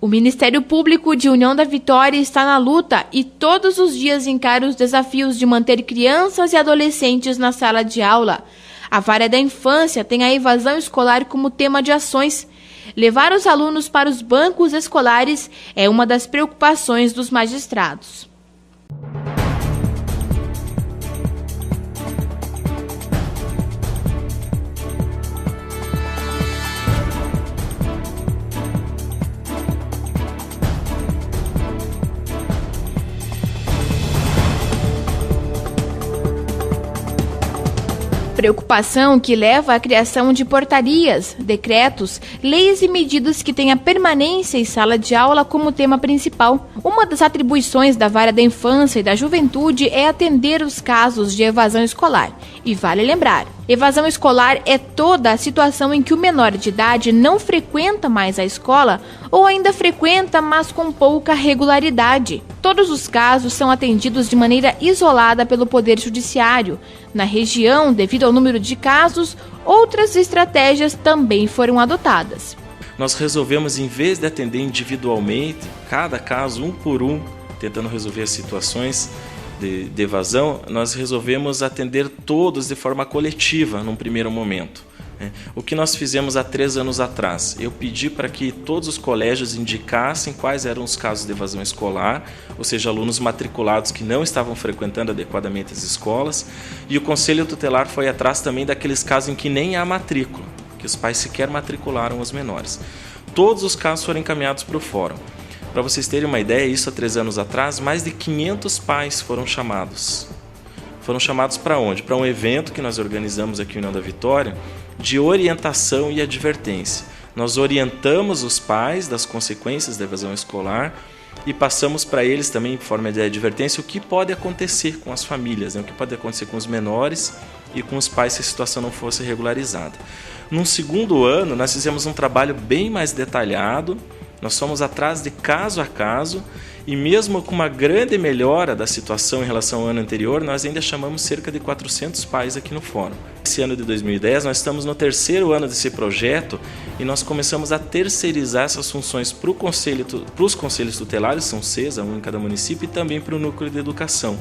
O Ministério Público de União da Vitória está na luta e todos os dias encara os desafios de manter crianças e adolescentes na sala de aula. A Vara da Infância tem a evasão escolar como tema de ações. Levar os alunos para os bancos escolares é uma das preocupações dos magistrados. Preocupação que leva à criação de portarias, decretos, leis e medidas que tenham permanência em sala de aula como tema principal. Uma das atribuições da Vara da Infância e da Juventude é atender os casos de evasão escolar. E vale lembrar, evasão escolar é toda a situação em que o menor de idade não frequenta mais a escola ou ainda frequenta, mas com pouca regularidade. Todos os casos são atendidos de maneira isolada pelo Poder Judiciário. Na região, devido ao número de casos, outras estratégias também foram adotadas. Nós resolvemos, em vez de atender individualmente, cada caso um por um, tentando resolver as situações de evasão, nós resolvemos atender todos de forma coletiva num primeiro momento. O que nós fizemos há 3 anos atrás? Eu pedi para que todos os colégios indicassem quais eram os casos de evasão escolar, ou seja, alunos matriculados que não estavam frequentando adequadamente as escolas, e o Conselho Tutelar foi atrás também daqueles casos em que nem há matrícula, que os pais sequer matricularam os menores. Todos os casos foram encaminhados para o fórum. Para vocês terem uma ideia, isso há 3 anos atrás, mais de 500 pais foram chamados. Foram chamados para onde? Para um evento que nós organizamos aqui em União da Vitória, de orientação e advertência. Nós orientamos os pais das consequências da evasão escolar e passamos para eles também, em forma de advertência, o que pode acontecer com as famílias, o que pode acontecer com os menores e com os pais se a situação não fosse regularizada. Num segundo ano, nós fizemos um trabalho bem mais detalhado, nós fomos atrás de caso a caso e mesmo com uma grande melhora da situação em relação ao ano anterior, nós ainda chamamos cerca de 400 pais aqui no fórum. Esse ano de 2010, nós estamos no 3º ano desse projeto e nós começamos a terceirizar essas funções para os conselhos tutelares, são 6, um em cada município, e também para o núcleo de educação.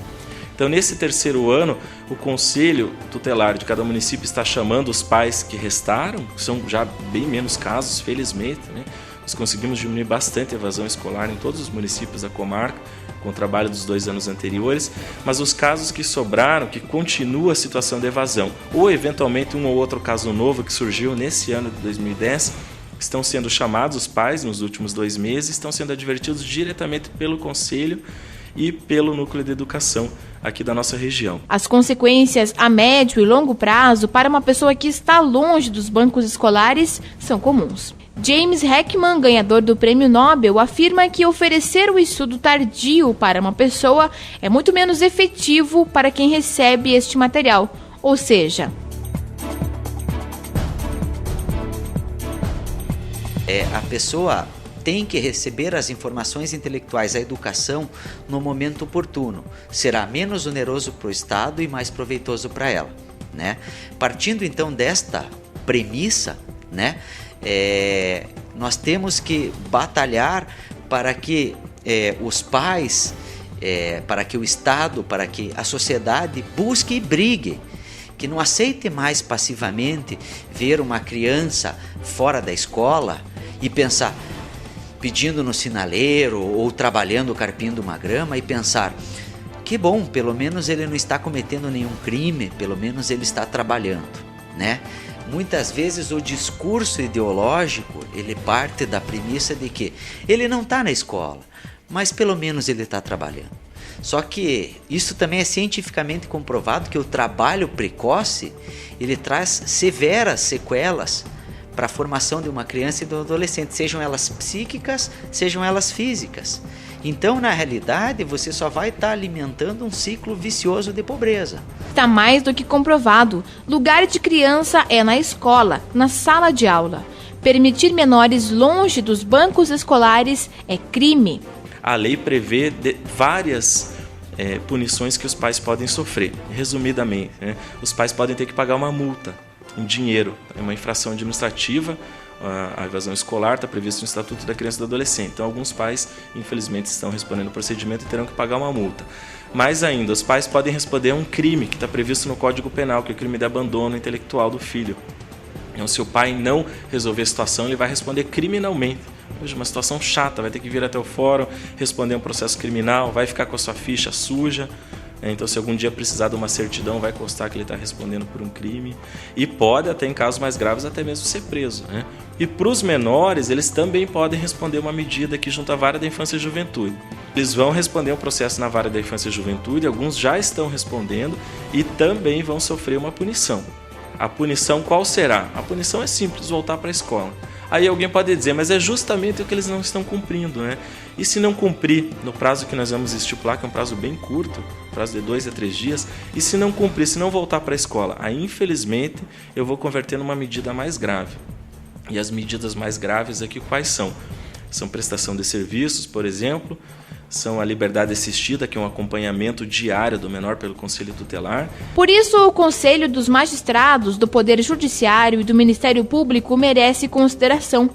Então, nesse 3º ano, o Conselho Tutelar de cada município está chamando os pais que restaram, que são já bem menos casos, felizmente, né? Nós conseguimos diminuir bastante a evasão escolar em todos os municípios da comarca, com o trabalho dos 2 anos anteriores, mas os casos que sobraram, que continua a situação de evasão, ou eventualmente um ou outro caso novo que surgiu nesse ano de 2010, estão sendo chamados os pais nos últimos 2 meses, estão sendo advertidos diretamente pelo Conselho e pelo Núcleo de Educação aqui da nossa região. As consequências a médio e longo prazo para uma pessoa que está longe dos bancos escolares são comuns. James Heckman, ganhador do Prêmio Nobel, afirma que oferecer o estudo tardio para uma pessoa é muito menos efetivo para quem recebe este material, ou seja, a pessoa tem que receber as informações intelectuais, a educação, no momento oportuno. Será menos oneroso para o Estado e mais proveitoso para ela, né? Partindo então desta premissa, né, nós temos que batalhar para que os pais, para que o Estado, para que a sociedade busque e brigue, que não aceite mais passivamente ver uma criança fora da escola e pensar, pedindo no sinaleiro ou trabalhando, carpindo uma grama e pensar, que bom, pelo menos ele não está cometendo nenhum crime, pelo menos ele está trabalhando, né? Muitas vezes o discurso ideológico, ele parte da premissa de que ele não está na escola, mas pelo menos ele está trabalhando. Só que isso também é cientificamente comprovado que o trabalho precoce, ele traz severas sequelas para a formação de uma criança e de um adolescente, sejam elas psíquicas, sejam elas físicas. Então, na realidade, você só vai estar alimentando um ciclo vicioso de pobreza. Está mais do que comprovado. Lugar de criança é na escola, na sala de aula. Permitir menores longe dos bancos escolares é crime. A lei prevê várias punições que os pais podem sofrer. Resumidamente, né? Os pais podem ter que pagar uma multa em dinheiro, é uma infração administrativa, a evasão escolar está previsto no Estatuto da Criança e do Adolescente. Então, alguns pais, infelizmente, estão respondendo o procedimento e terão que pagar uma multa. Mais ainda, os pais podem responder a um crime que está previsto no Código Penal, que é o crime de abandono intelectual do filho. Então, se o pai não resolver a situação, ele vai responder criminalmente. Hoje, uma situação chata, vai ter que vir até o fórum, responder um processo criminal, vai ficar com a sua ficha suja. Então, se algum dia precisar de uma certidão, vai constar que ele está respondendo por um crime. E pode, até em casos mais graves, até mesmo ser preso, né? E para os menores, eles também podem responder uma medida aqui junto à Vara da Infância e Juventude. Eles vão responder um processo na Vara da Infância e Juventude, alguns já estão respondendo e também vão sofrer uma punição. A punição qual será? A punição é simples, voltar para a escola. Aí alguém pode dizer, mas é justamente o que eles não estão cumprindo, né? E se não cumprir no prazo que nós vamos estipular, que é um prazo bem curto, prazo de 2 a 3 dias, e se não cumprir, se não voltar para a escola, aí infelizmente eu vou converter numa medida mais grave. E as medidas mais graves aqui quais são? São prestação de serviços, por exemplo, são a liberdade assistida, que é um acompanhamento diário do menor pelo Conselho Tutelar. Por isso, o Conselho dos Magistrados, do Poder Judiciário e do Ministério Público merece consideração.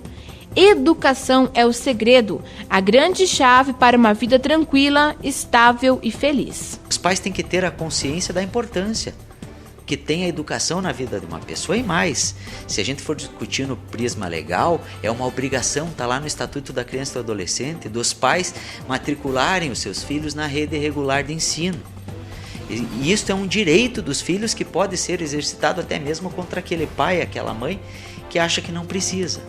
Educação é o segredo, a grande chave para uma vida tranquila, estável e feliz. Os pais têm que ter a consciência da importância que tem a educação na vida de uma pessoa e mais. Se a gente for discutir no prisma legal, é uma obrigação, está lá no Estatuto da Criança e do Adolescente, dos pais matricularem os seus filhos na rede regular de ensino. E isso é um direito dos filhos que pode ser exercitado até mesmo contra aquele pai, aquela mãe que acha que não precisa.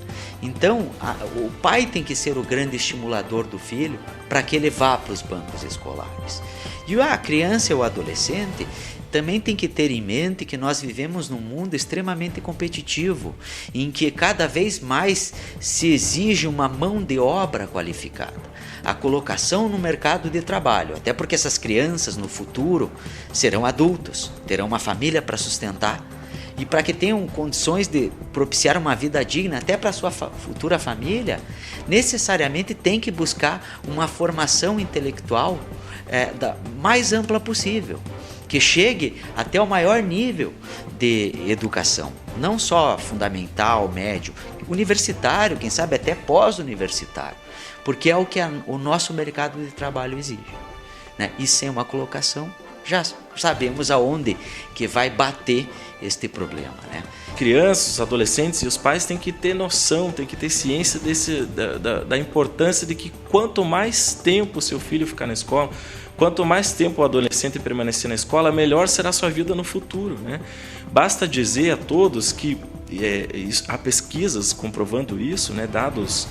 Então, o pai tem que ser o grande estimulador do filho para que ele vá para os bancos escolares. E a criança e o adolescente também tem que ter em mente que nós vivemos num mundo extremamente competitivo, em que cada vez mais se exige uma mão de obra qualificada, a colocação no mercado de trabalho, até porque essas crianças no futuro serão adultos, terão uma família para sustentar, e para que tenham condições de propiciar uma vida digna até para a sua futura família, necessariamente tem que buscar uma formação intelectual da mais ampla possível, que chegue até o maior nível de educação, não só fundamental, médio, universitário, quem sabe até pós-universitário, porque é o que o nosso mercado de trabalho exige, né? E sem uma colocação, já sabemos aonde que vai bater este problema, né? Crianças, adolescentes e os pais têm que ter noção, têm que ter ciência da importância de que quanto mais tempo o seu filho ficar na escola, quanto mais tempo o adolescente permanecer na escola, melhor será a sua vida no futuro, né? Basta dizer a todos que há pesquisas comprovando isso, né? Dados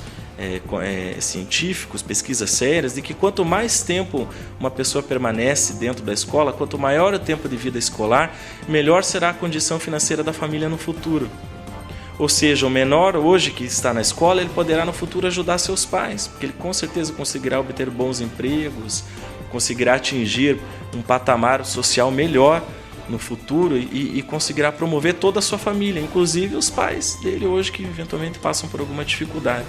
científicos, pesquisas sérias, de que quanto mais tempo uma pessoa permanece dentro da escola, quanto maior o tempo de vida escolar, melhor será a condição financeira da família no futuro. Ou seja, o menor hoje que está na escola, ele poderá no futuro ajudar seus pais, porque ele com certeza conseguirá obter bons empregos, conseguirá atingir um patamar social melhor no futuro e conseguirá promover toda a sua família, inclusive os pais dele hoje que eventualmente passam por alguma dificuldade.